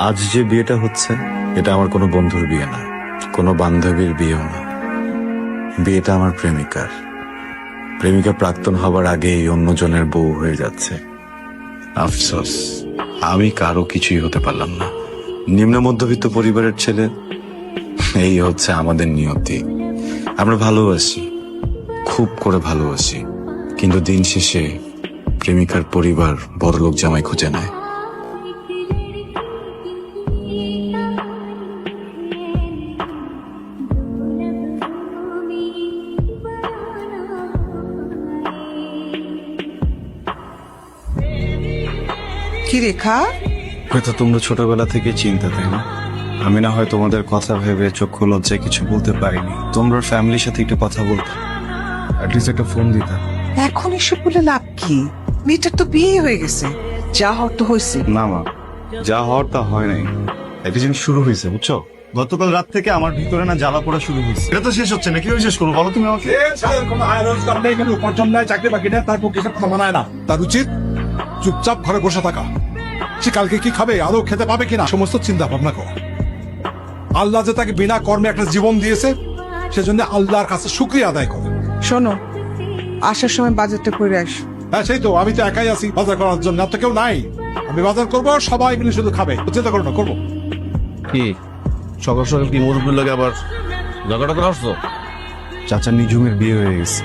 আজ যে বিয়েটা হচ্ছে এটা আমার কোনো বন্ধুর বিয়ে না, কোনো বান্ধবীর বিয়েও না। বিয়েটা আমার প্রেমিকার। প্রেমিকা প্রাক্তন হবার আগেই অন্যজনের বউ হয়ে যাচ্ছে। আফসোস, আমি কারো কিছুই হতে পারলাম না। নিম্ন মধ্যবিত্ত পরিবারের ছেলে, এই হচ্ছে আমাদের নিয়তি। আমরা ভালোবাসি, খুব করে ভালোবাসি, কিন্তু দিন শেষে প্রেমিকার পরিবার বড়লোক জামাই খুঁজে নেয়। কি রেখা? হয়তো তোমরা ছোটবেলা থেকে চিন্তা, তাই না? আমি না হয় তোমাদের কথা ভেবে চক্ষু লজ্জায় কিছু বলতে পারিনি। তোমরা ফ্যামিলির সাথে একটু কথা বলতে, অ্যাটলিস্ট একটা ফোন দিতা। এখন এসব বলে লাভ কি? মেয়েটার তো বিয়ে হয়ে গেছে, যা হওয়ার তো হয়েছে। না মা, যা হওয়ার তা হয় নাই। একটা জিনিস শুরু হয়েছে, বুঝছো? গতকাল রাত থেকে আমার ভিতরে না জ্বালা পড়া শুরু হয়েছে। এটা তো শেষ হচ্ছে না, কিভাবে শেষ করবো বলো তুমি আমাকে? কোনো আয় রোজগার নেই, এখানে উপার্জন নাই, চাকরি বাকরি নেই, তার পক্ষে কথা মানায় না। তার উচিত চুপচাপ ঘরে বসে থাকা। সে কালকে কি খাবে, আদৌ খেতে পাবে কিনা, সমস্ত চিন্তা ভাবনা কর। আল্লাহ যে তাকে বিনা কর্মে একটা জীবন দিয়েছে, সেজন্য আল্লাহর কাছে শুকরিয়া আদায় করে। শোনো, আসার সময় বাজারটা করে আস। হ্যাঁ সেই তো, আমি তো একাই আছি বাজার করার জন্য, আর তো কেউ নাই। আমি বাজার করবো, সবাই মিলে শুধু খাবে, চিন্তা করো না, করবো। কি সকাল সকাল কি মুরব্বীর লাগে আবার ঝগড়া করে আসছো? চাচা নিঝুমের বিয়ে হয়ে গেছে।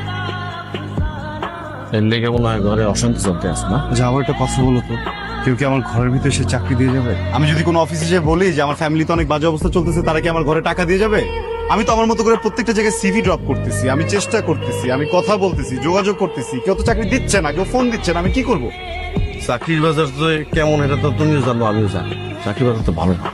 এর লেগে মনে হয় ঘরে অশান্তি চলতে আছে না? যাওয়ার একটা কথা বলো তো, কেউ কি আমার ঘরের ভিতরে সে চাকরি দিয়ে যাবে? আমি যদি কোনো অফিসে যে বলি যে আমার ফ্যামিলিতে অনেক বাজে অবস্থা চলতেছে, তারা কি আমার ঘরে টাকা দিয়ে যাবে? আমি তো আমার মতো করে প্রত্যেকটা জায়গায় সিভি ড্রপ করতেছি, আমি চেষ্টা করতেছি, আমি কথা বলতেছি, যোগাযোগ করতেছি, কেউ তো চাকরি দিচ্ছে না, কেউ ফোন দিচ্ছে না, আমি কি করবো? চাকরির বাজার তো কেমন এটা তো তুমিও জানো, আমিও জানি। চাকরির বাজার তো ভালো না।